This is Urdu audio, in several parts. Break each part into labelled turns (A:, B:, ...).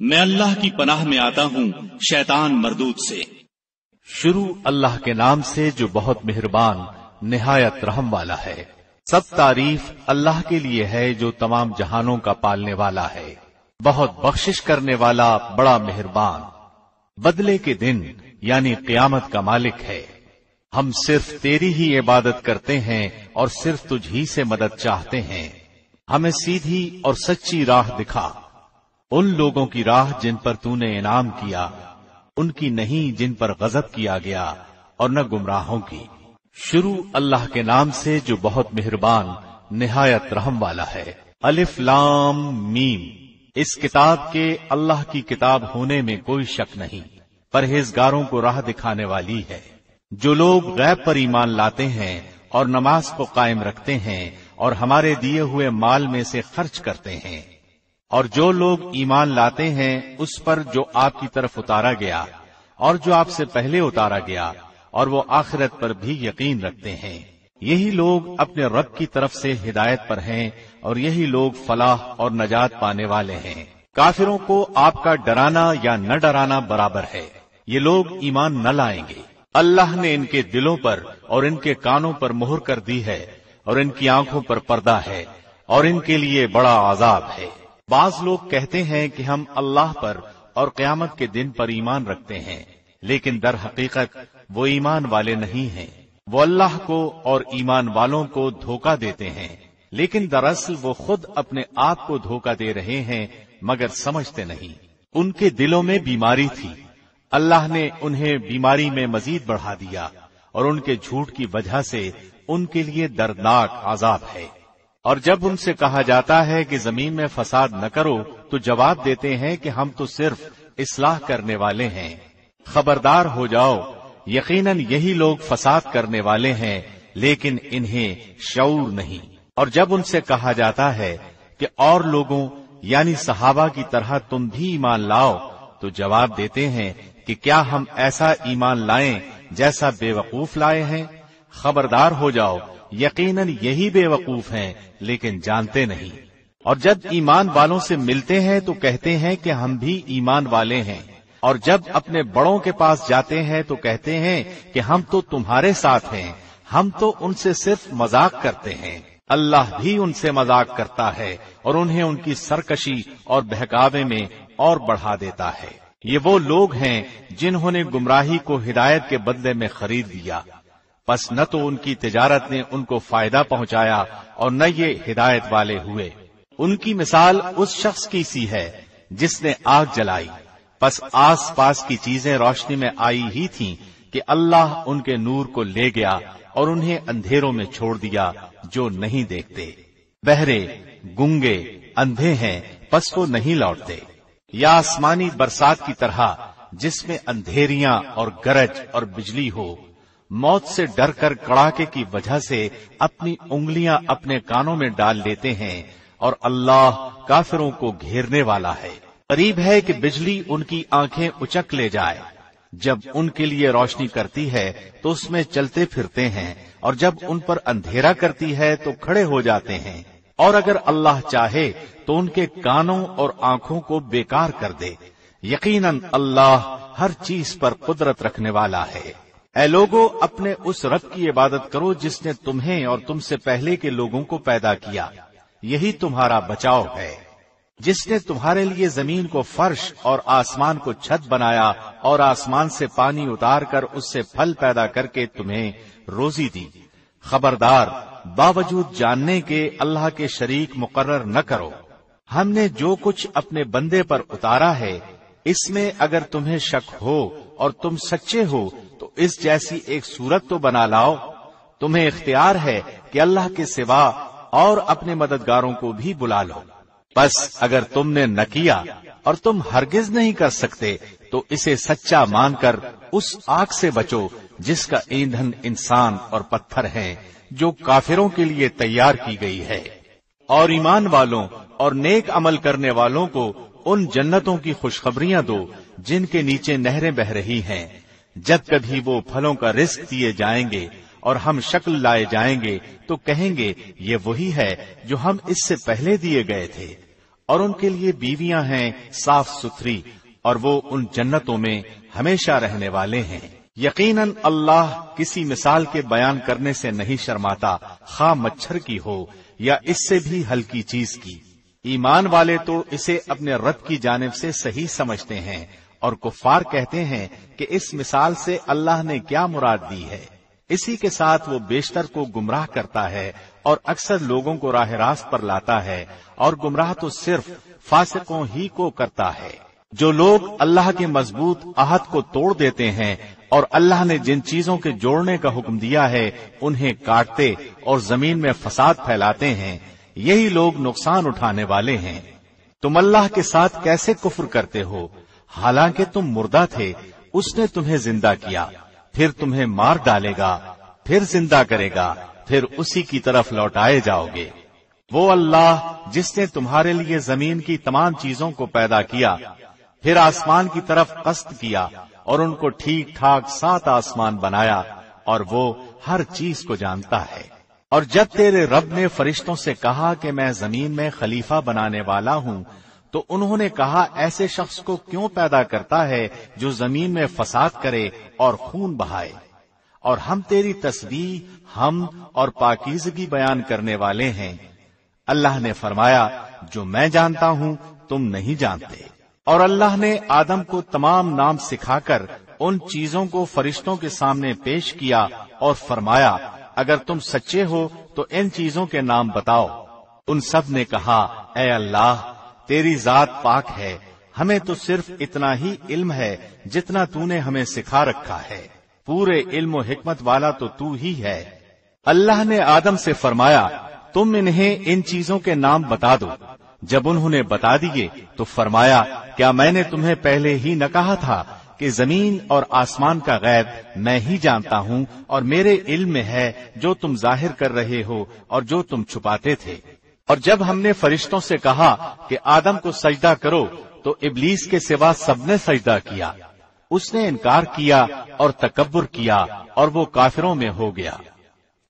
A: میں اللہ کی پناہ میں آتا ہوں شیطان مردود سے۔
B: شروع اللہ کے نام سے جو بہت مہربان نہایت رحم والا ہے۔ سب تعریف اللہ کے لیے ہے جو تمام جہانوں کا پالنے والا ہے، بہت بخشش کرنے والا، بڑا مہربان۔ بدلے کے دن یعنی قیامت کا مالک ہے۔ ہم صرف تیری ہی عبادت کرتے ہیں اور صرف تجھ ہی سے مدد چاہتے ہیں۔ ہمیں سیدھی اور سچی راہ دکھا، ان لوگوں کی راہ جن پر تو نے انعام کیا، ان کی نہیں جن پر غضب کیا گیا، اور نہ گمراہوں کی۔ شروع اللہ کے نام سے جو بہت مہربان نہایت رحم والا ہے۔ الف لام میم۔ اس کتاب کے اللہ کی کتاب ہونے میں کوئی شک نہیں، پرہیزگاروں کو راہ دکھانے والی ہے۔ جو لوگ غیب پر ایمان لاتے ہیں اور نماز کو قائم رکھتے ہیں اور ہمارے دیے ہوئے مال میں سے خرچ کرتے ہیں، اور جو لوگ ایمان لاتے ہیں اس پر جو آپ کی طرف اتارا گیا اور جو آپ سے پہلے اتارا گیا، اور وہ آخرت پر بھی یقین رکھتے ہیں، یہی لوگ اپنے رب کی طرف سے ہدایت پر ہیں اور یہی لوگ فلاح اور نجات پانے والے ہیں۔ کافروں کو آپ کا ڈرانا یا نہ ڈرانا برابر ہے، یہ لوگ ایمان نہ لائیں گے۔ اللہ نے ان کے دلوں پر اور ان کے کانوں پر مہر کر دی ہے اور ان کی آنکھوں پر پردہ ہے اور ان کے لیے بڑا عذاب ہے۔ بعض لوگ کہتے ہیں کہ ہم اللہ پر اور قیامت کے دن پر ایمان رکھتے ہیں، لیکن در حقیقت وہ ایمان والے نہیں ہیں۔ وہ اللہ کو اور ایمان والوں کو دھوکہ دیتے ہیں، لیکن دراصل وہ خود اپنے آپ کو دھوکہ دے رہے ہیں مگر سمجھتے نہیں۔ ان کے دلوں میں بیماری تھی، اللہ نے انہیں بیماری میں مزید بڑھا دیا، اور ان کے جھوٹ کی وجہ سے ان کے لیے دردناک عذاب ہے۔ اور جب ان سے کہا جاتا ہے کہ زمین میں فساد نہ کرو تو جواب دیتے ہیں کہ ہم تو صرف اصلاح کرنے والے ہیں۔ خبردار ہو جاؤ، یقیناً یہی لوگ فساد کرنے والے ہیں لیکن انہیں شعور نہیں۔ اور جب ان سے کہا جاتا ہے کہ اور لوگوں یعنی صحابہ کی طرح تم بھی ایمان لاؤ تو جواب دیتے ہیں کہ کیا ہم ایسا ایمان لائیں جیسا بے وقوف لائے ہیں؟ خبردار ہو جاؤ، یقیناً یہی بے وقوف ہیں لیکن جانتے نہیں۔ اور جب ایمان والوں سے ملتے ہیں تو کہتے ہیں کہ ہم بھی ایمان والے ہیں، اور جب اپنے بڑوں کے پاس جاتے ہیں تو کہتے ہیں کہ ہم تو تمہارے ساتھ ہیں، ہم تو ان سے صرف مذاق کرتے ہیں۔ اللہ بھی ان سے مذاق کرتا ہے اور انہیں ان کی سرکشی اور بہکاوے میں اور بڑھا دیتا ہے۔ یہ وہ لوگ ہیں جنہوں نے گمراہی کو ہدایت کے بدلے میں خرید لیا، پس نہ تو ان کی تجارت نے ان کو فائدہ پہنچایا اور نہ یہ ہدایت والے ہوئے۔ ان کی مثال اس شخص کی سی ہے جس نے آگ جلائی، پس آس پاس کی چیزیں روشنی میں آئی ہی تھیں کہ اللہ ان کے نور کو لے گیا اور انہیں اندھیروں میں چھوڑ دیا جو نہیں دیکھتے۔ بہرے، گونگے، اندھے ہیں پس وہ نہیں لوٹتے۔ یا آسمانی برسات کی طرح جس میں اندھیریاں اور گرج اور بجلی ہو، موت سے ڈر کر کڑاکے کی وجہ سے اپنی انگلیاں اپنے کانوں میں ڈال لیتے ہیں، اور اللہ کافروں کو گھیرنے والا ہے۔ قریب ہے کہ بجلی ان کی آنکھیں اچک لے جائے۔ جب ان کے لیے روشنی کرتی ہے تو اس میں چلتے پھرتے ہیں، اور جب ان پر اندھیرا کرتی ہے تو کھڑے ہو جاتے ہیں۔ اور اگر اللہ چاہے تو ان کے کانوں اور آنکھوں کو بیکار کر دے۔ یقیناً اللہ ہر چیز پر قدرت رکھنے والا ہے۔ اے لوگو، اپنے اس رب کی عبادت کرو جس نے تمہیں اور تم سے پہلے کے لوگوں کو پیدا کیا، یہی تمہارا بچاؤ ہے۔ جس نے تمہارے لیے زمین کو فرش اور آسمان کو چھت بنایا اور آسمان سے پانی اتار کر اس سے پھل پیدا کر کے تمہیں روزی دی۔ خبردار، باوجود جاننے کے اللہ کے شریک مقرر نہ کرو۔ ہم نے جو کچھ اپنے بندے پر اتارا ہے، اس میں اگر تمہیں شک ہو اور تم سچے ہو تو اس جیسی ایک صورت تو بنا لاؤ۔ تمہیں اختیار ہے کہ اللہ کے سوا اور اپنے مددگاروں کو بھی بلا لو۔ بس اگر تم نے نہ کیا اور تم ہرگز نہیں کر سکتے تو اسے سچا مان کر اس آگ سے بچو جس کا ایندھن انسان اور پتھر ہیں، جو کافروں کے لیے تیار کی گئی ہے۔ اور ایمان والوں اور نیک عمل کرنے والوں کو ان جنتوں کی خوشخبریاں دو جن کے نیچے نہریں بہ رہی ہیں۔ جب کبھی وہ پھلوں کا رزق دیے جائیں گے اور ہم شکل لائے جائیں گے تو کہیں گے یہ وہی ہے جو ہم اس سے پہلے دیے گئے تھے۔ اور ان کے لیے بیویاں ہیں صاف ستھری، اور وہ ان جنتوں میں ہمیشہ رہنے والے ہیں۔ یقیناً اللہ کسی مثال کے بیان کرنے سے نہیں شرماتا، خواہ مچھر کی ہو یا اس سے بھی ہلکی چیز کی۔ ایمان والے تو اسے اپنے رب کی جانب سے صحیح سمجھتے ہیں، اور کفار کہتے ہیں کہ اس مثال سے اللہ نے کیا مراد دی ہے۔ اسی کے ساتھ وہ بیشتر کو گمراہ کرتا ہے اور اکثر لوگوں کو راہ راست پر لاتا ہے، اور گمراہ تو صرف فاسقوں ہی کو کرتا ہے۔ جو لوگ اللہ کے مضبوط عہد کو توڑ دیتے ہیں اور اللہ نے جن چیزوں کے جوڑنے کا حکم دیا ہے انہیں کاٹتے اور زمین میں فساد پھیلاتے ہیں، یہی لوگ نقصان اٹھانے والے ہیں۔ تم اللہ کے ساتھ کیسے کفر کرتے ہو، حالانکہ تم مردہ تھے، اس نے تمہیں زندہ کیا، پھر تمہیں مار ڈالے گا، پھر زندہ کرے گا، پھر اسی کی طرف لوٹائے جاؤ گے۔ وہ اللہ جس نے تمہارے لیے زمین کی تمام چیزوں کو پیدا کیا، پھر آسمان کی طرف قصد کیا اور ان کو ٹھیک ٹھاک 7 آسمان بنایا، اور وہ ہر چیز کو جانتا ہے۔ اور جب تیرے رب نے فرشتوں سے کہا کہ میں زمین میں خلیفہ بنانے والا ہوں، تو انہوں نے کہا ایسے شخص کو کیوں پیدا کرتا ہے جو زمین میں فساد کرے اور خون بہائے؟ اور ہم تیری تسبیح، حمد اور پاکیزگی بیان کرنے والے ہیں۔ اللہ نے فرمایا جو میں جانتا ہوں تم نہیں جانتے۔ اور اللہ نے آدم کو تمام نام سکھا کر ان چیزوں کو فرشتوں کے سامنے پیش کیا اور فرمایا اگر تم سچے ہو تو ان چیزوں کے نام بتاؤ۔ ان سب نے کہا اے اللہ تیری ذات پاک ہے، ہمیں تو صرف اتنا ہی علم ہے جتنا تو نے ہمیں سکھا رکھا ہے، پورے علم و حکمت والا تو ہی ہے۔ اللہ نے آدم سے فرمایا تم انہیں ان چیزوں کے نام بتا دو۔ جب انہوں نے بتا دیے تو فرمایا کیا میں نے تمہیں پہلے ہی نہ کہا تھا کہ زمین اور آسمان کا غیب میں ہی جانتا ہوں، اور میرے علم میں ہے جو تم ظاہر کر رہے ہو اور جو تم چھپاتے تھے۔ اور جب ہم نے فرشتوں سے کہا کہ آدم کو سجدہ کرو تو ابلیس کے سوا سب نے سجدہ کیا، اس نے انکار کیا اور تکبر کیا اور وہ کافروں میں ہو گیا۔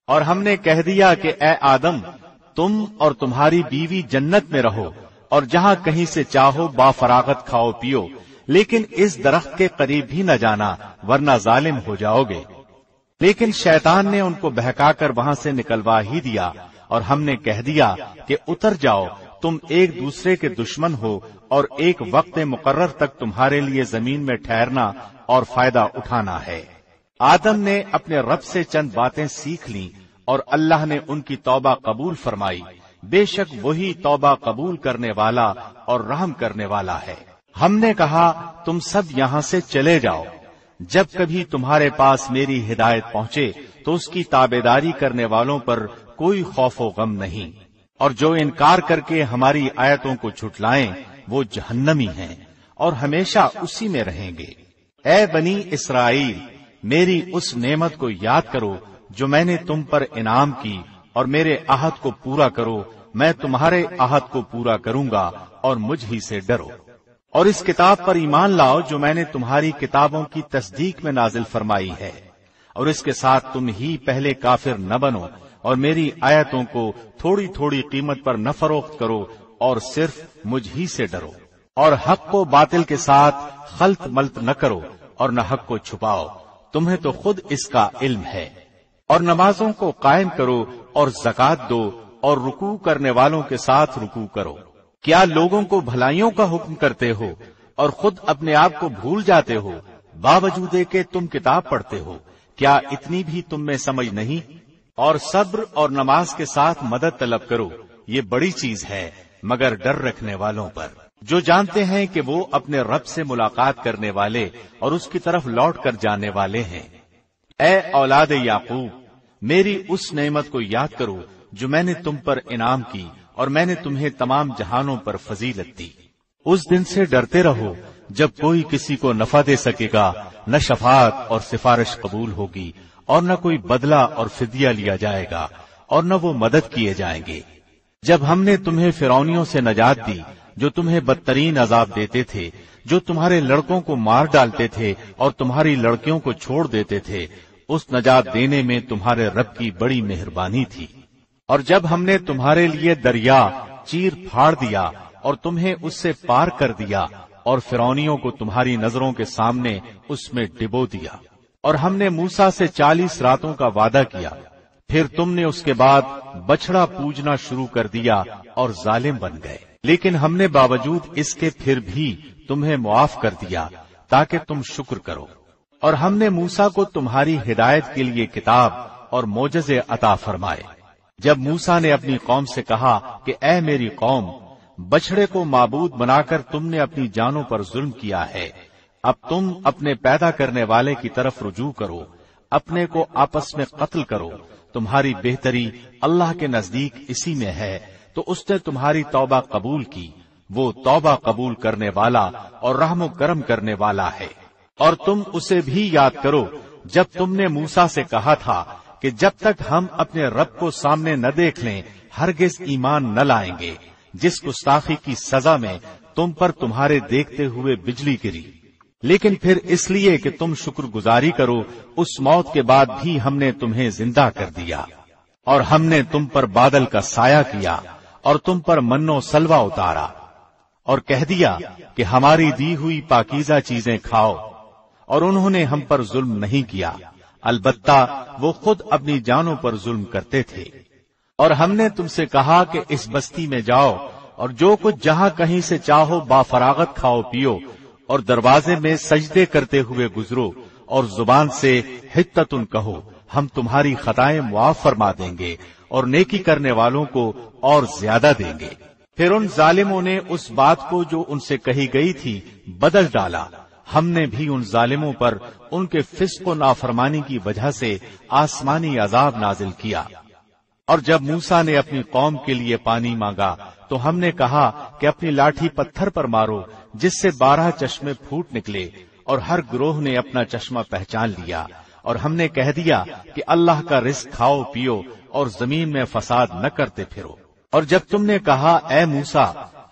B: اور ہم نے کہہ دیا کہ اے آدم تم اور تمہاری بیوی جنت میں رہو اور جہاں کہیں سے چاہو با فراغت کھاؤ پیو، لیکن اس درخت کے قریب بھی نہ جانا ورنہ ظالم ہو جاؤ گے۔ لیکن شیطان نے ان کو بہکا کر وہاں سے نکلوا ہی دیا، اور ہم نے کہہ دیا کہ اتر جاؤ، تم ایک دوسرے کے دشمن ہو، اور ایک وقت مقرر تک تمہارے لیے زمین میں ٹھہرنا اور فائدہ اٹھانا ہے۔ آدم نے اپنے رب سے چند باتیں سیکھ لیں اور اللہ نے ان کی توبہ قبول فرمائی، بے شک وہی توبہ قبول کرنے والا اور رحم کرنے والا ہے۔ ہم نے کہا تم سب یہاں سے چلے جاؤ، جب کبھی تمہارے پاس میری ہدایت پہنچے تو اس کی تابعداری کرنے والوں پر کوئی خوف و غم نہیں، اور جو انکار کر کے ہماری آیتوں کو جھٹلائیں وہ جہنمی ہیں اور ہمیشہ اسی میں رہیں گے۔ اے بنی اسرائیل میری اس نعمت کو یاد کرو جو میں نے تم پر انعام کی، اور میرے عہد کو پورا کرو، میں تمہارے عہد کو پورا کروں گا، اور مجھ ہی سے ڈرو۔ اور اس کتاب پر ایمان لاؤ جو میں نے تمہاری کتابوں کی تصدیق میں نازل فرمائی ہے، اور اس کے ساتھ تم ہی پہلے کافر نہ بنو، اور میری آیتوں کو تھوڑی تھوڑی قیمت پر نہ فروخت کرو، اور صرف مجھ ہی سے ڈرو۔ اور حق کو باطل کے ساتھ خلط ملط نہ کرو اور نہ حق کو چھپاؤ، تمہیں تو خود اس کا علم ہے۔ اور نمازوں کو قائم کرو اور زکوٰۃ دو، اور رکوع کرنے والوں کے ساتھ رکوع کرو۔ کیا لوگوں کو بھلائیوں کا حکم کرتے ہو اور خود اپنے آپ کو بھول جاتے ہو، باوجود کہ تم کتاب پڑھتے ہو؟ کیا اتنی بھی تم میں سمجھ نہیں؟ اور صبر اور نماز کے ساتھ مدد طلب کرو، یہ بڑی چیز ہے مگر ڈر رکھنے والوں پر، جو جانتے ہیں کہ وہ اپنے رب سے ملاقات کرنے والے اور اس کی طرف لوٹ کر جانے والے ہیں۔ اے اولاد یعقوب میری اس نعمت کو یاد کرو جو میں نے تم پر انعام کی، اور میں نے تمہیں تمام جہانوں پر فضیلت دی۔ اس دن سے ڈرتے رہو جب کوئی کسی کو نفع دے سکے گا، نہ شفاعت اور سفارش قبول ہوگی، اور نہ کوئی بدلہ اور فدیہ لیا جائے گا، اور نہ وہ مدد کیے جائیں گے۔ جب ہم نے تمہیں فرعونیوں سے نجات دی جو تمہیں بدترین عذاب دیتے تھے، جو تمہارے لڑکوں کو مار ڈالتے تھے اور تمہاری لڑکیوں کو چھوڑ دیتے تھے، اس نجات دینے میں تمہارے رب کی بڑی مہربانی تھی۔ اور جب ہم نے تمہارے لیے دریا چیر پھاڑ دیا اور تمہیں اس سے پار کر دیا اور فرعونیوں کو تمہاری نظروں کے سامنے اس میں ڈبو دیا. اور ہم نے موسیٰ سے 40 راتوں کا وعدہ کیا. پھر تم نے اس کے بعد بچڑا پوجنا شروع کر دیا اور ظالم بن گئے. لیکن ہم نے باوجود اس کے پھر بھی تمہیں معاف کر دیا تاکہ تم شکر کرو. اور ہم نے موسیٰ کو تمہاری ہدایت کے لیے کتاب اور معجزے عطا فرمائے. جب موسیٰ نے اپنی قوم سے کہا کہ اے میری قوم، بچڑے کو معبود بنا کر تم نے اپنی جانوں پر ظلم کیا ہے. اب تم اپنے پیدا کرنے والے کی طرف رجوع کرو، اپنے کو آپس میں قتل کرو، تمہاری بہتری اللہ کے نزدیک اسی میں ہے. تو اس نے تمہاری توبہ قبول کی. وہ توبہ قبول کرنے والا اور رحم و کرم کرنے والا ہے. اور تم اسے بھی یاد کرو جب تم نے موسیٰ سے کہا تھا کہ جب تک ہم اپنے رب کو سامنے نہ دیکھ لیں ہرگز ایمان نہ لائیں گے. جس گستاخی کی سزا میں تم پر تمہارے دیکھتے ہوئے بجلی گری. لیکن پھر اس لیے کہ تم شکر گزاری کرو اس موت کے بعد بھی ہم نے تمہیں زندہ کر دیا. اور ہم نے تم پر بادل کا سایہ کیا اور تم پر من و سلوہ اتارا اور کہہ دیا کہ ہماری دی ہوئی پاکیزہ چیزیں کھاؤ. اور انہوں نے ہم پر ظلم نہیں کیا، البتہ وہ خود اپنی جانوں پر ظلم کرتے تھے. اور ہم نے تم سے کہا کہ اس بستی میں جاؤ اور جو کچھ جہاں کہیں سے چاہو بافراغت کھاؤ پیو، اور دروازے میں سجدے کرتے ہوئے گزرو اور زبان سے حتتن کہو، ہم تمہاری خطائیں معاف فرما دیں گے اور نیکی کرنے والوں کو اور زیادہ دیں گے. پھر ان ظالموں نے اس بات کو جو ان سے کہی گئی تھی بدل ڈالا. ہم نے بھی ان ظالموں پر ان کے فسق و نافرمانی کی وجہ سے آسمانی عذاب نازل کیا. اور جب موسیٰ نے اپنی قوم کے لیے پانی مانگا تو ہم نے کہا کہ اپنی لاٹھی پتھر پر مارو جس سے 12 چشمے پھوٹ نکلے، اور ہر گروہ نے اپنا چشمہ پہچان لیا. اور ہم نے کہہ دیا کہ اللہ کا رزق کھاؤ پیو اور زمین میں فساد نہ کرتے پھرو. اور جب تم نے کہا اے موسیٰ،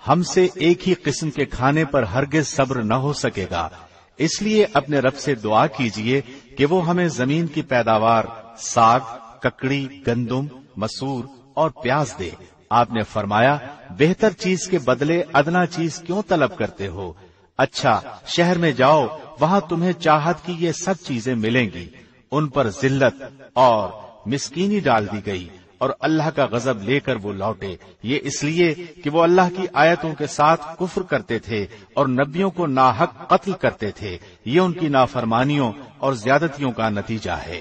B: ہم سے ایک ہی قسم کے کھانے پر ہرگز صبر نہ ہو سکے گا، اس لیے اپنے رب سے دعا کیجئے کہ وہ ہمیں زمین کی پیداوار، ساگ، ککڑی، گندم، مسور اور پیاز دے. آپ نے فرمایا بہتر چیز کے بدلے ادنا چیز کیوں طلب کرتے ہو؟ اچھا شہر میں جاؤ، وہاں تمہیں چاہت کی یہ سب چیزیں ملیں گی. ان پر ذلت اور مسکینی ڈال دی گئی اور اللہ کا غضب لے کر وہ لوٹے. یہ اس لیے کہ وہ اللہ کی آیتوں کے ساتھ کفر کرتے تھے اور نبیوں کو ناحق قتل کرتے تھے. یہ ان کی نافرمانیوں اور زیادتیوں کا نتیجہ ہے.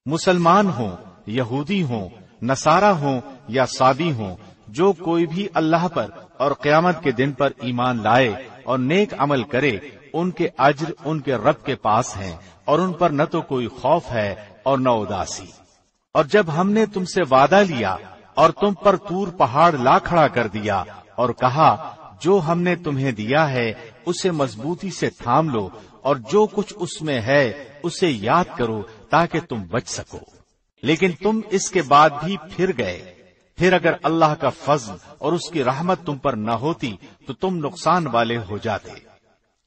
B: مسلمان ہوں، یہودی ہوں، نصارہ ہوں یا صابی ہوں، جو کوئی بھی اللہ پر اور قیامت کے دن پر ایمان لائے اور نیک عمل کرے، ان کے اجر ان کے رب کے پاس ہیں اور ان پر نہ تو کوئی خوف ہے اور نہ اداسی. اور جب ہم نے تم سے وعدہ لیا اور تم پر طور پہاڑ لا کھڑا کر دیا اور کہا جو ہم نے تمہیں دیا ہے اسے مضبوطی سے تھام لو اور جو کچھ اس میں ہے اسے یاد کرو تاکہ تم بچ سکو، لیکن تم اس کے بعد بھی پھر گئے. پھر اگر اللہ کا فضل اور اس کی رحمت تم پر نہ ہوتی تو تم نقصان والے ہو جاتے.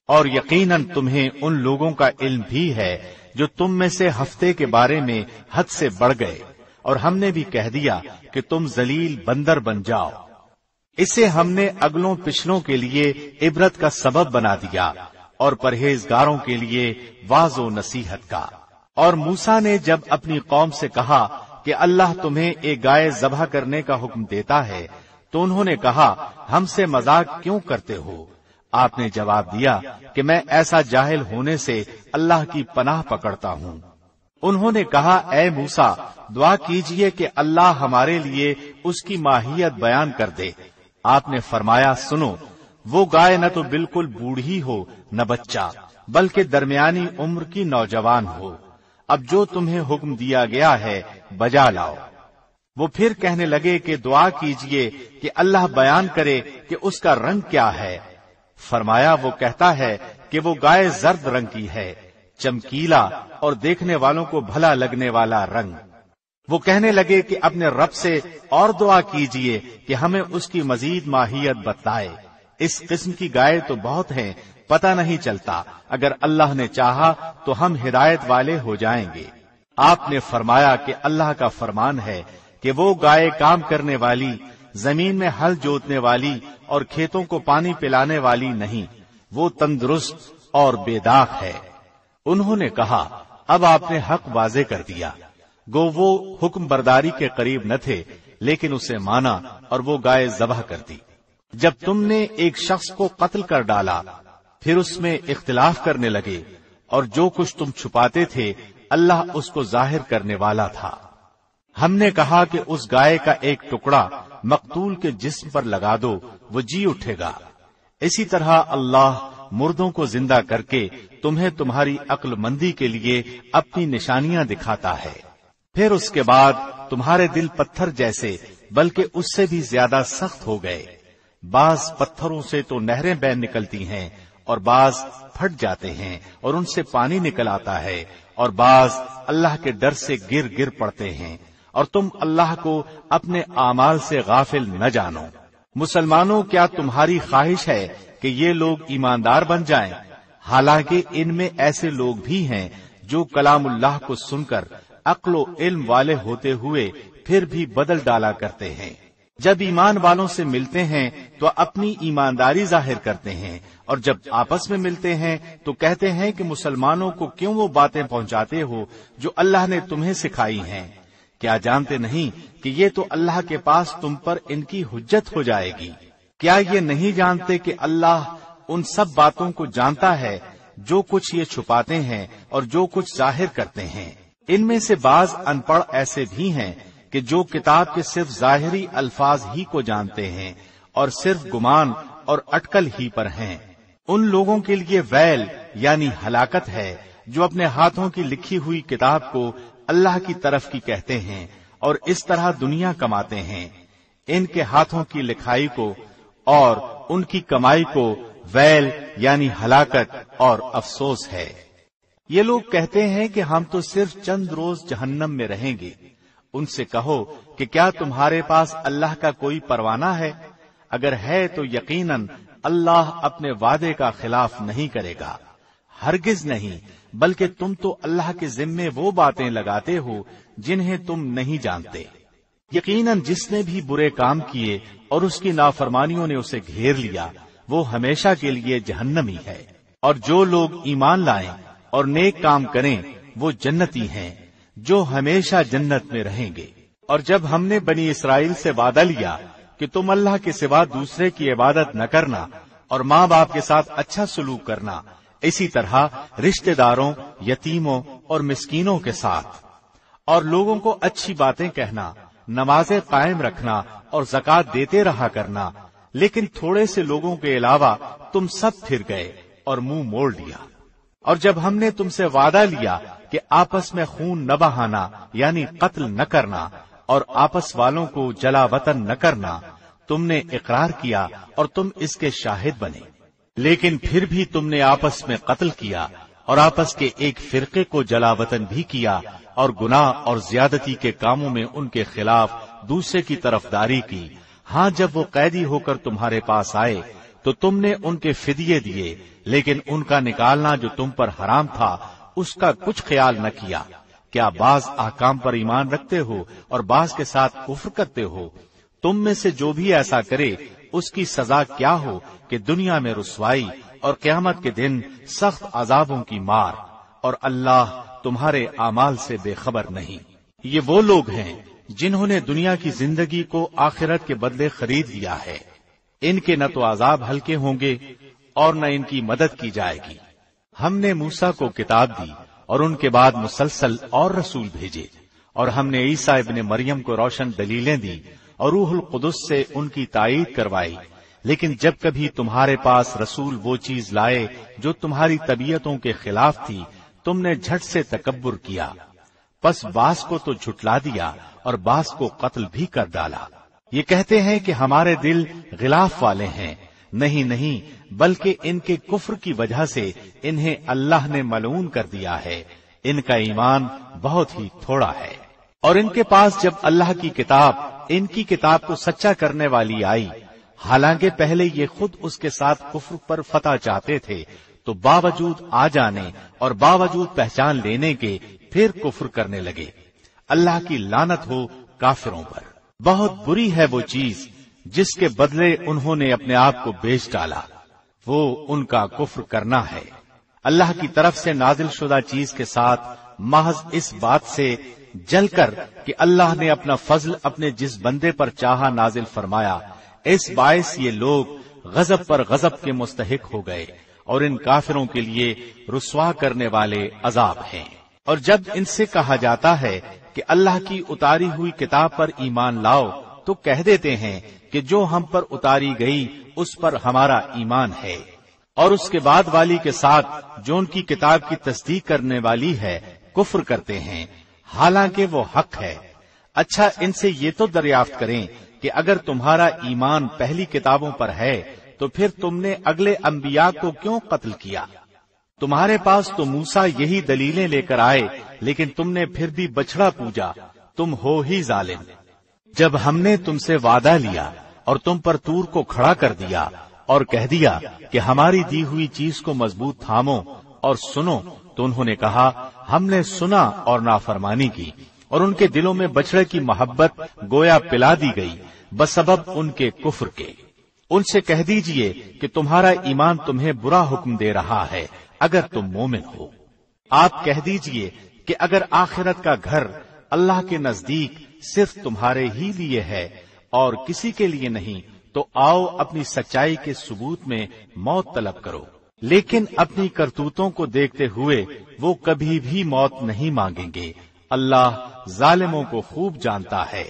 B: اور یقیناً تمہیں ان لوگوں کا علم بھی ہے جو تم میں سے ہفتے کے بارے میں حد سے بڑھ گئے، اور ہم نے بھی کہہ دیا کہ تم ذلیل بندر بن جاؤ. اسے ہم نے اگلوں پچھلوں کے لیے عبرت کا سبب بنا دیا اور پرہیزگاروں کے لیے واعظ و نصیحت کا. اور موسیٰ نے جب اپنی قوم سے کہا کہ اللہ تمہیں ایک گائے ذبح کرنے کا حکم دیتا ہے تو انہوں نے کہا ہم سے مذاق کیوں کرتے ہو؟ آپ نے جواب دیا کہ میں ایسا جاہل ہونے سے اللہ کی پناہ پکڑتا ہوں. انہوں نے کہا اے موسیٰ دعا کیجئے کہ اللہ ہمارے لیے اس کی ماہیت بیان کر دے. آپ نے فرمایا سنو، وہ گائے نہ تو بالکل بوڑھی ہو نہ بچہ، بلکہ درمیانی عمر کی نوجوان ہو. اب جو تمہیں حکم دیا گیا ہے بجا لاؤ. وہ پھر کہنے لگے کہ دعا کیجئے کہ اللہ بیان کرے کہ اس کا رنگ کیا ہے. فرمایا وہ کہتا ہے کہ وہ گائے زرد رنگ کی ہے، چمکیلا اور دیکھنے والوں کو بھلا لگنے والا رنگ. وہ کہنے لگے کہ اپنے رب سے اور دعا کیجئے کہ ہمیں اس کی مزید ماہیت بتلائے. اس قسم کی گائے تو بہت ہیں، پتہ نہیں چلتا. اگر اللہ نے چاہا تو ہم ہدایت والے ہو جائیں گے. آپ نے فرمایا کہ اللہ کا فرمان ہے کہ وہ گائے کام کرنے والی زمین میں ہل جوتنے والی اور کھیتوں کو پانی پلانے والی نہیں، وہ تندرست اور بے داغ ہے۔ انہوں نے کہا اب آپ نے حق واضح کر دیا۔ گو وہ حکم برداری کے قریب نہ تھے، لیکن اسے مانا اور وہ گائے ذبح کر دی۔ جب تم نے ایک شخص کو قتل کر ڈالا، پھر اس میں اختلاف کرنے لگے، اور جو کچھ تم چھپاتے تھے اللہ اس کو ظاہر کرنے والا تھا۔ ہم نے کہا کہ اس گائے کا ایک ٹکڑا مقتول کے جسم پر لگا دو، وہ جی اٹھے گا۔ اسی طرح اللہ مردوں کو زندہ کر کے تمہیں تمہاری عقل مندی کے لیے اپنی نشانیاں دکھاتا ہے۔ پھر اس کے بعد تمہارے دل پتھر جیسے بلکہ اس سے بھی زیادہ سخت ہو گئے۔ بعض پتھروں سے تو نہریں بہہ نکلتی ہیں اور بعض پھٹ جاتے ہیں اور ان سے پانی نکل آتا ہے، اور بعض اللہ کے ڈر سے گر گر پڑتے ہیں، اور تم اللہ کو اپنے اعمال سے غافل نہ جانو۔ مسلمانوں، کیا تمہاری خواہش ہے کہ یہ لوگ ایماندار بن جائیں؟ حالانکہ ان میں ایسے لوگ بھی ہیں جو کلام اللہ کو سن کر عقل و علم والے ہوتے ہوئے پھر بھی بدل ڈالا کرتے ہیں۔ جب ایمان والوں سے ملتے ہیں تو اپنی ایمانداری ظاہر کرتے ہیں، اور جب آپس میں ملتے ہیں تو کہتے ہیں کہ مسلمانوں کو کیوں وہ باتیں پہنچاتے ہو جو اللہ نے تمہیں سکھائی ہیں؟ کیا جانتے نہیں کہ یہ تو اللہ کے پاس تم پر ان کی حجت ہو جائے گی؟ کیا یہ نہیں جانتے کہ اللہ ان سب باتوں کو جانتا ہے جو کچھ یہ چھپاتے ہیں اور جو کچھ ظاہر کرتے ہیں؟ ان میں سے بعض ان پڑھ ایسے بھی ہیں کہ جو کتاب کے صرف ظاہری الفاظ ہی کو جانتے ہیں اور صرف گمان اور اٹکل ہی پر ہیں۔ ان لوگوں کے لیے ویل یعنی ہلاکت ہے جو اپنے ہاتھوں کی لکھی ہوئی کتاب کو اللہ کی طرف کی کہتے ہیں اور اس طرح دنیا کماتے ہیں۔ ان کے ہاتھوں کی لکھائی کو اور ان کی کمائی کو ویل یعنی ہلاکت اور افسوس ہے۔ یہ لوگ کہتے ہیں کہ ہم تو صرف چند روز جہنم میں رہیں گے۔ ان سے کہو کہ کیا تمہارے پاس اللہ کا کوئی پروانہ ہے؟ اگر ہے تو یقیناً اللہ اپنے وعدے کا خلاف نہیں کرے گا۔ ہرگز نہیں، بلکہ تم تو اللہ کے ذمے وہ باتیں لگاتے ہو جنہیں تم نہیں جانتے۔ یقیناً جس نے بھی برے کام کیے اور اس کی نافرمانیوں نے اسے گھیر لیا، وہ ہمیشہ کے لیے جہنمی ہے۔ اور جو لوگ ایمان لائیں اور نیک کام کریں وہ جنتی ہیں جو ہمیشہ جنت میں رہیں گے۔ اور جب ہم نے بنی اسرائیل سے وعدہ لیا کہ تم اللہ کے سوا دوسرے کی عبادت نہ کرنا اور ماں باپ کے ساتھ اچھا سلوک کرنا، اسی طرح رشتہ داروں، یتیموں اور مسکینوں کے ساتھ، اور لوگوں کو اچھی باتیں کہنا، نمازیں قائم رکھنا اور زکوٰۃ دیتے رہا کرنا، لیکن تھوڑے سے لوگوں کے علاوہ تم سب پھر گئے اور منہ موڑ لیا۔ اور جب ہم نے تم سے وعدہ لیا کہ آپس میں خون نہ بہانا یعنی قتل نہ کرنا اور آپس والوں کو جلا وطن نہ کرنا، تم نے اقرار کیا اور تم اس کے شاہد بنے، لیکن پھر بھی تم نے آپس میں قتل کیا اور آپس کے ایک فرقے کو جلا وطن بھی کیا، اور گناہ اور زیادتی کے کاموں میں ان کے خلاف دوسرے کی طرفداری کی۔ ہاں، جب وہ قیدی ہو کر تمہارے پاس آئے تو تم نے ان کے فدیے دیے، لیکن ان کا نکالنا جو تم پر حرام تھا اس کا کچھ خیال نہ کیا۔ کیا بعض احکام پر ایمان رکھتے ہو اور بعض کے ساتھ کفر کرتے ہو؟ تم میں سے جو بھی ایسا کرے اس کی سزا کیا ہو کہ دنیا میں رسوائی اور قیامت کے دن سخت عذابوں کی مار، اور اللہ تمہارے اعمال سے بے خبر نہیں۔ یہ وہ لوگ ہیں جنہوں نے دنیا کی زندگی کو آخرت کے بدلے خرید لیا ہے۔ ان کے نہ تو عذاب ہلکے ہوں گے اور نہ ان کی مدد کی جائے گی۔ ہم نے موسیٰ کو کتاب دی اور ان کے بعد مسلسل اور رسول بھیجے، اور ہم نے عیسیٰ ابن مریم کو روشن دلیلیں دی اور روح القدس سے ان کی تائید کروائی، لیکن جب کبھی تمہارے پاس رسول وہ چیز لائے جو تمہاری طبیعتوں کے خلاف تھی، تم نے جھٹ سے تکبر کیا، پس بعض کو تو جھٹلا دیا اور بعض کو قتل بھی کر ڈالا۔ یہ کہتے ہیں کہ ہمارے دل غلاف والے ہیں، نہیں، بلکہ ان کے کفر کی وجہ سے انہیں اللہ نے ملعون کر دیا ہے۔ ان کا ایمان بہت ہی تھوڑا ہے۔ اور ان کے پاس جب اللہ کی کتاب، ان کی کتاب کو سچا کرنے والی آئی، حالانکہ پہلے یہ خود اس کے ساتھ کفر پر فتح چاہتے تھے، تو باوجود آ جانے اور باوجود پہچان لینے کے پھر کفر کرنے لگے۔ اللہ کی لعنت ہو کافروں پر۔ بہت بری ہے وہ چیز جس کے بدلے انہوں نے اپنے آپ کو بیچ ڈالا، وہ ان کا کفر کرنا ہے۔ اللہ کی طرف سے نازل شدہ چیز کے ساتھ محض اس بات سے جل کر کہ اللہ نے اپنا فضل اپنے جس بندے پر چاہا نازل فرمایا، اس باعث یہ لوگ غضب پر غضب کے مستحق ہو گئے، اور ان کافروں کے لیے رسوا کرنے والے عذاب ہیں۔ اور جب ان سے کہا جاتا ہے کہ اللہ کی اتاری ہوئی کتاب پر ایمان لاؤ، تو کہہ دیتے ہیں کہ جو ہم پر اتاری گئی اس پر ہمارا ایمان ہے، اور اس کے بعد والی کے ساتھ جو ان کی کتاب کی تصدیق کرنے والی ہے کفر کرتے ہیں، حالانکہ وہ حق ہے۔ اچھا، ان سے یہ تو دریافت کریں کہ اگر تمہارا ایمان پہلی کتابوں پر ہے تو پھر تم نے اگلے انبیاء کو کیوں قتل کیا؟ تمہارے پاس تو موسیٰ یہی دلیلیں لے کر آئے، لیکن تم نے پھر بھی بچڑا پوجا، تم ہو ہی ظالم۔ جب ہم نے تم سے وعدہ لیا اور تم پر طور کو کھڑا کر دیا اور کہہ دیا کہ ہماری دی ہوئی چیز کو مضبوط تھامو اور سنو، تو انہوں نے کہا ہم نے سنا اور نافرمانی کی، اور ان کے دلوں میں بچڑے کی محبت گویا پلا دی گئی بسبب ان کے کفر کے۔ ان سے کہہ دیجئے کہ تمہارا ایمان تمہیں برا حکم دے رہا ہے اگر تم مومن ہو۔ آپ کہہ دیجئے کہ اگر آخرت کا گھر اللہ کے نزدیک صرف تمہارے ہی لیے ہے اور کسی کے لیے نہیں، تو آؤ اپنی سچائی کے ثبوت میں موت طلب کرو۔ لیکن اپنی کرتوتوں کو دیکھتے ہوئے وہ کبھی بھی موت نہیں مانگیں گے، اللہ ظالموں کو خوب جانتا ہے۔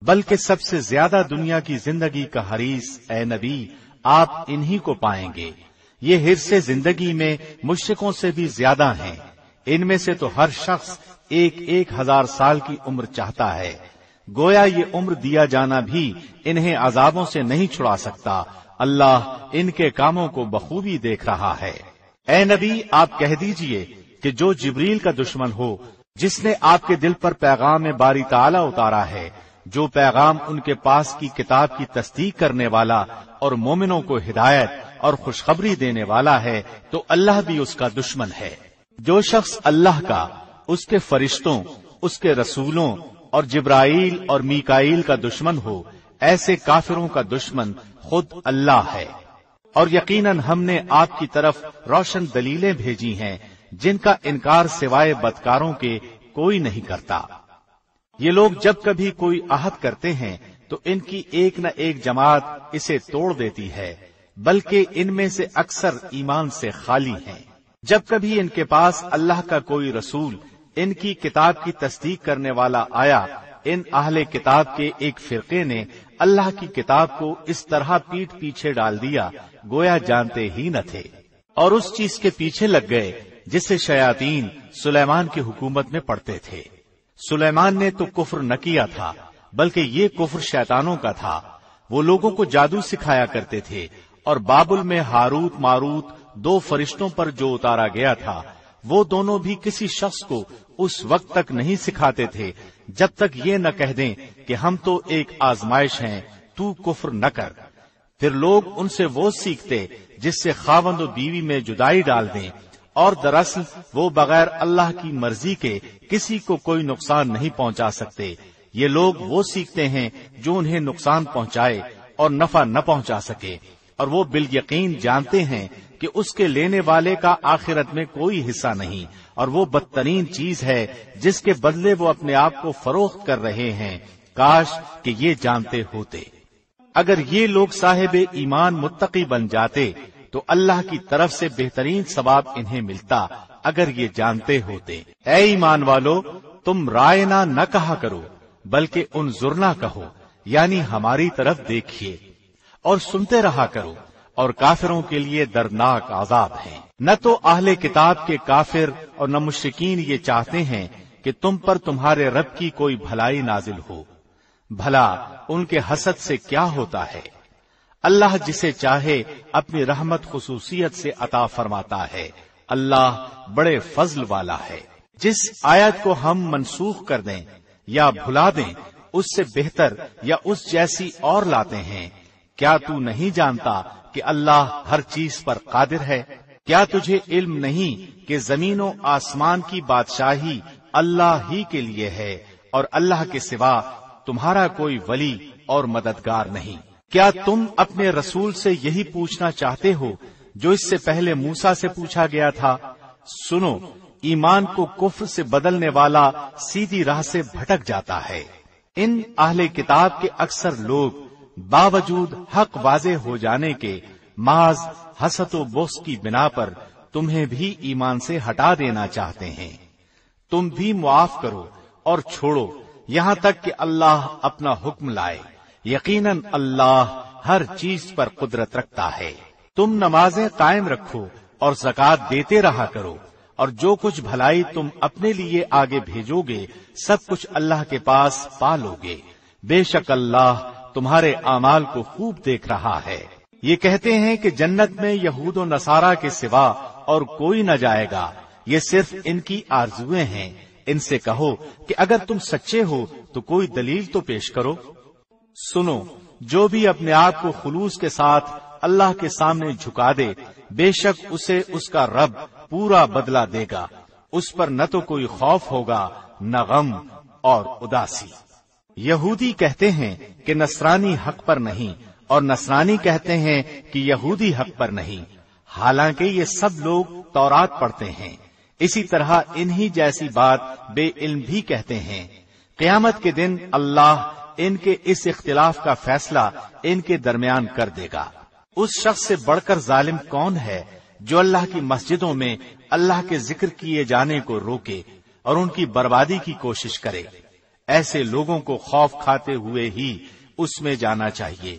B: بلکہ سب سے زیادہ دنیا کی زندگی کا حریص اے نبی آپ انہی کو پائیں گے۔ یہ حرص زندگی میں مشرکوں سے بھی زیادہ ہیں، ان میں سے تو ہر شخص 1000 سال کی عمر چاہتا ہے، گویا یہ عمر دیا جانا بھی انہیں عذابوں سے نہیں چھڑا سکتا۔ اللہ ان کے کاموں کو بخوبی دیکھ رہا ہے۔ اے نبی آپ کہہ دیجئے کہ جو جبریل کا دشمن ہو، جس نے آپ کے دل پر پیغام باری تعالی اتارا ہے، جو پیغام ان کے پاس کی کتاب کی تصدیق کرنے والا اور مومنوں کو ہدایت اور خوشخبری دینے والا ہے، تو اللہ بھی اس کا دشمن ہے۔ جو شخص اللہ کا، اس کے فرشتوں، اس کے رسولوں اور جبرائیل اور میکائیل کا دشمن ہو، ایسے کافروں کا دشمن خود اللہ ہے۔ اور یقیناً ہم نے آپ کی طرف روشن دلیلیں بھیجی ہیں جن کا انکار سوائے بدکاروں کے کوئی نہیں کرتا۔ یہ لوگ جب کبھی کوئی عہد کرتے ہیں تو ان کی ایک نہ ایک جماعت اسے توڑ دیتی ہے، بلکہ ان میں سے اکثر ایمان سے خالی ہیں۔ جب کبھی ان کے پاس اللہ کا کوئی رسول ان کی کتاب کی تصدیق کرنے والا آیا، ان اہل کتاب کے ایک فرقے نے اللہ کی کتاب کو اس طرح پیٹھ پیچھے ڈال دیا گویا جانتے ہی نہ تھے، اور اس چیز کے پیچھے لگ گئے جسے شیاطین سلیمان کی حکومت میں پڑھتے تھے۔ سلیمان نے تو کفر نہ کیا تھا، بلکہ یہ کفر شیطانوں کا تھا۔ وہ لوگوں کو جادو سکھایا کرتے تھے، اور بابل میں ہاروت ماروت 2 فرشتوں پر جو اتارا گیا تھا، وہ دونوں بھی کسی شخص کو اس وقت تک نہیں سکھاتے تھے جب تک یہ نہ کہہ دیں کہ ہم تو ایک آزمائش ہیں، تو کفر نہ کر۔ پھر لوگ ان سے وہ سیکھتے جس سے خاوند و بیوی میں جدائی ڈال دیں، اور دراصل وہ بغیر اللہ کی مرضی کے کسی کو کوئی نقصان نہیں پہنچا سکتے۔ یہ لوگ وہ سیکھتے ہیں جو انہیں نقصان پہنچائے اور نفع نہ پہنچا سکے، اور وہ بالیقین جانتے ہیں کہ اس کے لینے والے کا آخرت میں کوئی حصہ نہیں، اور وہ بدترین چیز ہے جس کے بدلے وہ اپنے آپ کو فروخت کر رہے ہیں۔ کاش کہ یہ جانتے ہوتے۔ اگر یہ لوگ صاحب ایمان متقی بن جاتے تو اللہ کی طرف سے بہترین ثواب انہیں ملتا اگر یہ جانتے ہوتے۔ اے ایمان والو، تم رائنا نہ کہا کرو بلکہ انظرنا کہو، یعنی ہماری طرف دیکھیے، اور سنتے رہا کرو، اور کافروں کے لیے دردناک عذاب ہے۔ نہ تو اہل کتاب کے کافر اور نہ مشرکین یہ چاہتے ہیں کہ تم پر تمہارے رب کی کوئی بھلائی نازل ہو، بھلا ان کے حسد سے کیا ہوتا ہے؟ اللہ جسے چاہے اپنی رحمت خصوصیت سے عطا فرماتا ہے، اللہ بڑے فضل والا ہے۔ جس آیت کو ہم منسوخ کر دیں یا بھلا دیں، اس سے بہتر یا اس جیسی اور لاتے ہیں۔ کیا تو نہیں جانتا کہ اللہ ہر چیز پر قادر ہے؟ کیا تجھے علم نہیں کہ زمین و آسمان کی بادشاہی اللہ ہی کے لیے ہے، اور اللہ کے سوا تمہارا کوئی ولی اور مددگار نہیں؟ کیا تم اپنے رسول سے یہی پوچھنا چاہتے ہو جو اس سے پہلے موسیٰ سے پوچھا گیا تھا؟ سنو، ایمان کو کفر سے بدلنے والا سیدھی راہ سے بھٹک جاتا ہے۔ ان اہل کتاب کے اکثر لوگ باوجود حق واضح ہو جانے کے محض حسد و بغض کی بنا پر تمہیں بھی ایمان سے ہٹا دینا چاہتے ہیں۔ تم بھی معاف کرو اور چھوڑو یہاں تک کہ اللہ اپنا حکم لائے۔ یقیناً اللہ ہر چیز پر قدرت رکھتا ہے۔ تم نمازیں قائم رکھو اور زکوٰۃ دیتے رہا کرو، اور جو کچھ بھلائی تم اپنے لیے آگے بھیجو گے سب کچھ اللہ کے پاس پالو گے۔ بے شک اللہ تمہارے اعمال کو خوب دیکھ رہا ہے۔ یہ کہتے ہیں کہ جنت میں یہود و نصارہ کے سوا اور کوئی نہ جائے گا، یہ صرف ان کی آرزویں ہیں۔ ان سے کہو کہ اگر تم سچے ہو تو کوئی دلیل تو پیش کرو۔ سنو، جو بھی اپنے آپ کو خلوص کے ساتھ اللہ کے سامنے جھکا دے، بے شک اسے اس کا رب پورا بدلہ دے گا۔ اس پر نہ تو کوئی خوف ہوگا نہ غم اور اداسی۔ یہودی کہتے ہیں کہ نصرانی حق پر نہیں، اور نصرانی کہتے ہیں کہ یہودی حق پر نہیں، حالانکہ یہ سب لوگ تورات پڑھتے ہیں۔ اسی طرح انہی جیسی بات بے علم بھی کہتے ہیں۔ قیامت کے دن اللہ ان کے اس اختلاف کا فیصلہ ان کے درمیان کر دے گا۔ اس شخص سے بڑھ کر ظالم کون ہے جو اللہ کی مسجدوں میں اللہ کے ذکر کیے جانے کو روکے اور ان کی بربادی کی کوشش کرے؟ ایسے لوگوں کو خوف کھاتے ہوئے ہی اس میں جانا چاہیے۔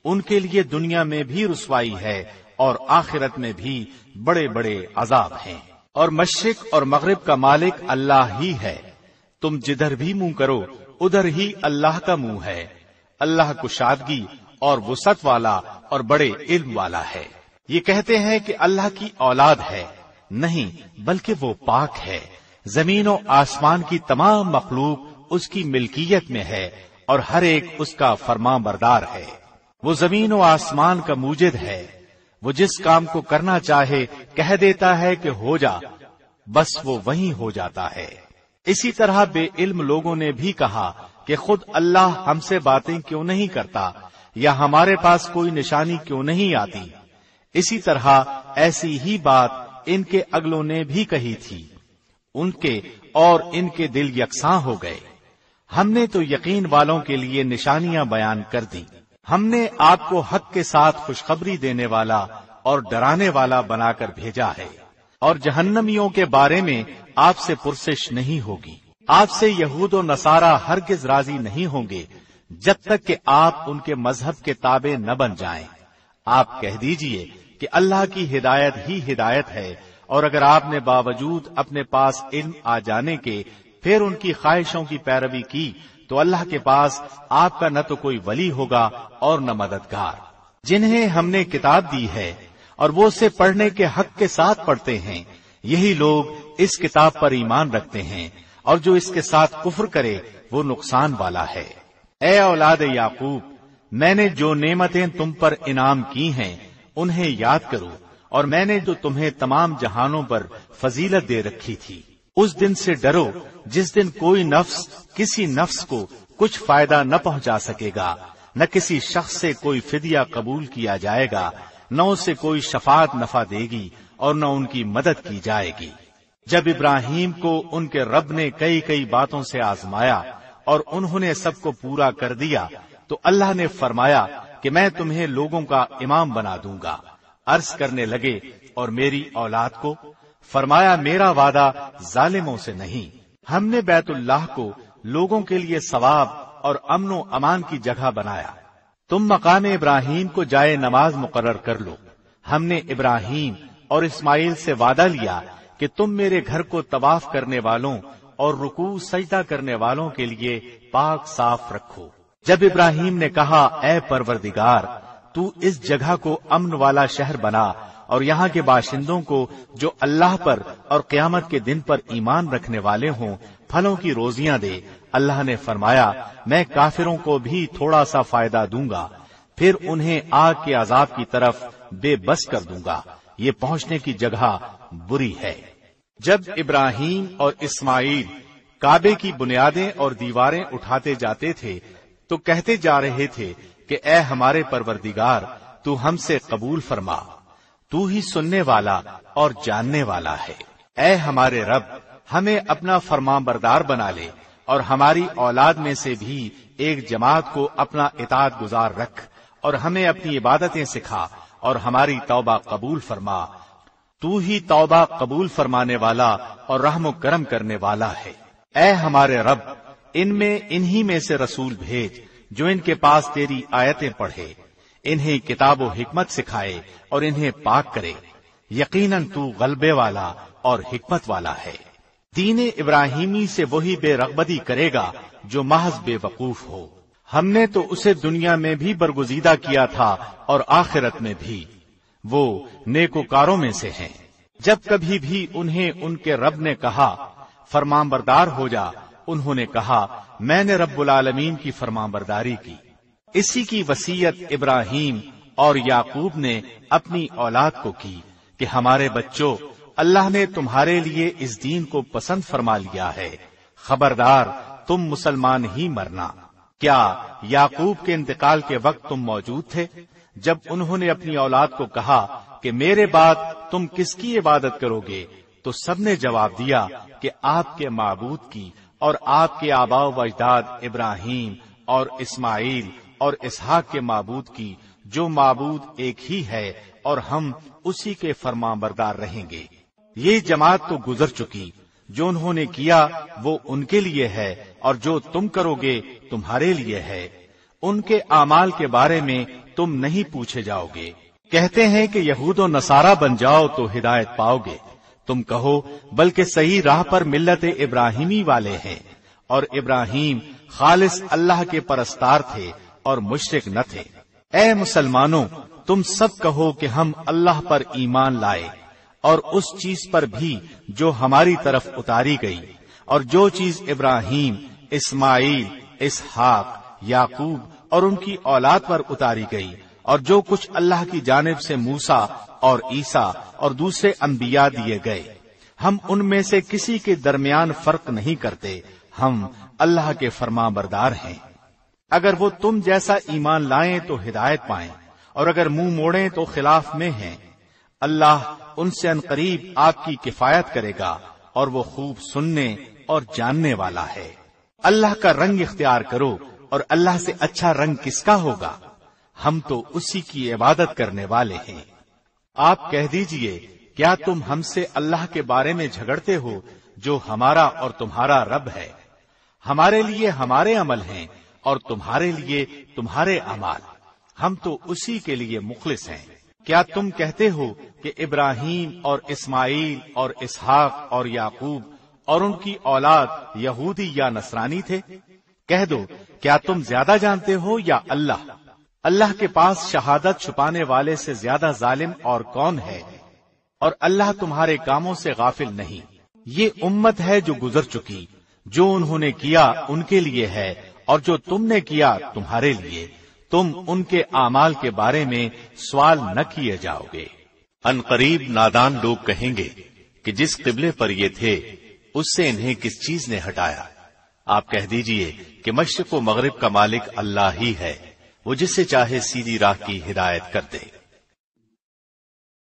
B: ان کے لیے دنیا میں بھی رسوائی ہے اور آخرت میں بھی بڑے بڑے عذاب ہیں۔ اور مشرق اور مغرب کا مالک اللہ ہی ہے، تم جدھر بھی منہ کرو ادھر ہی اللہ کا منہ ہے۔ اللہ کشادگی اور وسعت والا اور بڑے علم والا ہے۔ یہ کہتے ہیں کہ اللہ کی اولاد ہے، نہیں بلکہ وہ پاک ہے۔ زمین و آسمان کی تمام مخلوق اس کی ملکیت میں ہے اور ہر ایک اس کا فرمان بردار ہے۔ وہ زمین و آسمان کا موجد ہے، وہ جس کام کو کرنا چاہے کہہ دیتا ہے کہ ہو جا، بس وہ وہیں ہو جاتا ہے۔ اسی طرح بے علم لوگوں نے بھی کہا کہ خود اللہ ہم سے باتیں کیوں نہیں کرتا، یا ہمارے پاس کوئی نشانی کیوں نہیں آتی۔ اسی طرح ایسی ہی بات ان کے اگلوں نے بھی کہی تھی، ان کے اور ان کے دل یکساں ہو گئے۔ ہم نے تو یقین والوں کے لیے نشانیاں بیان کر دی۔ ہم نے آپ کو حق کے ساتھ خوشخبری دینے والا اور ڈرانے والا بنا کر بھیجا ہے، اور جہنمیوں کے بارے میں آپ سے پرسش نہیں ہوگی۔ آپ سے یہود و نصارہ ہرگز راضی نہیں ہوں گے جب تک کہ آپ ان کے مذہب کے تابع نہ بن جائیں۔ آپ کہہ دیجئے کہ اللہ کی ہدایت ہی ہدایت ہے، اور اگر آپ نے باوجود اپنے پاس علم آ جانے کے پھر ان کی خواہشوں کی پیروی کی تو اللہ کے پاس آپ کا نہ تو کوئی ولی ہوگا اور نہ مددگار۔ جنہیں ہم نے کتاب دی ہے اور وہ اسے پڑھنے کے حق کے ساتھ پڑھتے ہیں، یہی لوگ اس کتاب پر ایمان رکھتے ہیں، اور جو اس کے ساتھ کفر کرے وہ نقصان والا ہے۔ اے اولاد یعقوب، میں نے جو نعمتیں تم پر انعام کی ہیں انہیں یاد کرو، اور میں نے جو تمہیں تمام جہانوں پر فضیلت دے رکھی تھی۔ اس دن سے ڈرو جس دن کوئی نفس کسی نفس کو کچھ فائدہ نہ پہنچا سکے گا، نہ کسی شخص سے کوئی فدیہ قبول کیا جائے گا، نہ اسے کوئی شفاعت نفع دے گی اور نہ ان کی مدد کی جائے گی۔ جب ابراہیم کو ان کے رب نے کئی کئی باتوں سے آزمایا اور انہوں نے سب کو پورا کر دیا تو اللہ نے فرمایا کہ میں تمہیں لوگوں کا امام بنا دوں گا۔ عرض کرنے لگے اور میری اولاد کو؟ فرمایا میرا وعدہ ظالموں سے نہیں۔ ہم نے بیت اللہ کو لوگوں کے لیے ثواب اور امن و امان کی جگہ بنایا۔ تم مقام ابراہیم کو جائے نماز مقرر کر لو۔ ہم نے ابراہیم اور اسماعیل سے وعدہ لیا کہ تم میرے گھر کو طواف کرنے والوں اور رکوع سجدہ کرنے والوں کے لیے پاک صاف رکھو۔ جب ابراہیم نے کہا اے پروردگار، تو اس جگہ کو امن والا شہر بنا اور یہاں کے باشندوں کو جو اللہ پر اور قیامت کے دن پر ایمان رکھنے والے ہوں پھلوں کی روزیاں دے، اللہ نے فرمایا میں کافروں کو بھی تھوڑا سا فائدہ دوں گا، پھر انہیں آگ کے عذاب کی طرف بے بس کر دوں گا۔ یہ پہنچنے کی جگہ بری ہے۔ جب ابراہیم اور اسماعیل کعبے کی بنیادیں اور دیواریں اٹھاتے جاتے تھے تو کہتے جا رہے تھے کہ اے ہمارے پروردگار تو ہم سے قبول فرما، تو ہی سننے والا اور جاننے والا ہے۔ اے ہمارے رب، ہمیں اپنا فرمان بردار بنا لے اور ہماری اولاد میں سے بھی ایک جماعت کو اپنا اطاعت گزار رکھ، اور ہمیں اپنی عبادتیں سکھا اور ہماری توبہ قبول فرما، تو ہی توبہ قبول فرمانے والا اور رحم و کرم کرنے والا ہے۔ اے ہمارے رب، انہی میں سے رسول بھیج جو ان کے پاس تیری آیتیں پڑھے، انہیں کتاب و حکمت سکھائے اور انہیں پاک کرے، یقیناً تو غلبے والا اور حکمت والا ہے۔ دین ابراہیمی سے وہی بے رغبتی کرے گا جو محض بے وقوف ہو۔ ہم نے تو اسے دنیا میں بھی برگزیدہ کیا تھا اور آخرت میں بھی، وہ نیکوکاروں میں سے ہیں۔ جب کبھی بھی انہیں ان کے رب نے کہا فرمان بردار ہو جا، انہوں نے کہا میں نے رب العالمین کی فرمان برداری کی۔ اسی کی وصیت ابراہیم اور یعقوب نے اپنی اولاد کو کی کہ ہمارے بچوں، اللہ نے تمہارے لیے اس دین کو پسند فرما لیا ہے، خبردار تم مسلمان ہی مرنا۔ کیا یعقوب کے انتقال کے وقت تم موجود تھے جب انہوں نے اپنی اولاد کو کہا کہ میرے بعد تم کس کی عبادت کرو گے؟ تو سب نے جواب دیا کہ آپ کے معبود کی اور آپ کے آباء و اجداد ابراہیم اور اسماعیل اور اسحاق کے معبود کی، جو معبود ایک ہی ہے، اور ہم اسی کے فرمان بردار رہیں گے۔ یہ جماعت تو گزر چکی، جو انہوں نے کیا وہ ان کے لیے ہے اور جو تم کرو گے تمہارے لیے ہے، ان کے اعمال کے بارے میں تم نہیں پوچھے جاؤ گے۔ کہتے ہیں کہ یہود و نصارہ بن جاؤ تو ہدایت پاؤ گے، تم کہو بلکہ صحیح راہ پر ملت ابراہیمی والے ہیں، اور ابراہیم خالص اللہ کے پرستار تھے اور مشرک نہ تھے۔ اے مسلمانوں، تم سب کہو کہ ہم اللہ پر ایمان لائے اور اس چیز پر بھی جو ہماری طرف اتاری گئی، اور جو چیز ابراہیم، اسماعیل، اسحاق، یعقوب اور ان کی اولاد پر اتاری گئی، اور جو کچھ اللہ کی جانب سے موسیٰ اور عیسیٰ اور دوسرے انبیاء دیے گئے، ہم ان میں سے کسی کے درمیان فرق نہیں کرتے، ہم اللہ کے فرمان بردار ہیں۔ اگر وہ تم جیسا ایمان لائیں تو ہدایت پائیں، اور اگر منہ موڑیں تو خلاف میں ہیں۔ اللہ ان سے عنقریب آپ کی کفایت کرے گا، اور وہ خوب سننے اور جاننے والا ہے۔ اللہ کا رنگ اختیار کرو، اور اللہ سے اچھا رنگ کس کا ہوگا؟ ہم تو اسی کی عبادت کرنے والے ہیں۔ آپ کہہ دیجئے، کیا تم ہم سے اللہ کے بارے میں جھگڑتے ہو جو ہمارا اور تمہارا رب ہے؟ ہمارے لیے ہمارے عمل ہیں اور تمہارے لیے تمہارے اعمال، ہم تو اسی کے لیے مخلص ہیں۔ کیا تم کہتے ہو کہ ابراہیم اور اسماعیل اور اسحاق اور یعقوب اور ان کی اولاد یہودی یا نصرانی تھے؟ کہہ دو، کیا تم زیادہ جانتے ہو یا اللہ؟ اللہ کے پاس شہادت چھپانے والے سے زیادہ ظالم اور کون ہے؟ اور اللہ تمہارے کاموں سے غافل نہیں۔ یہ امت ہے جو گزر چکی، جو انہوں نے کیا ان کے لیے ہے، اور جو تم نے کیا تمہارے لیے، تم ان کے اعمال کے بارے میں سوال نہ کیے جاؤ گے۔
A: ان قریب نادان لوگ کہیں گے کہ جس قبلے پر یہ تھے اس سے انہیں کس چیز نے ہٹایا؟ آپ کہہ دیجئے کہ مشرق و مغرب کا مالک اللہ ہی ہے، وہ جسے چاہے سیدھی راہ کی ہدایت کر دے۔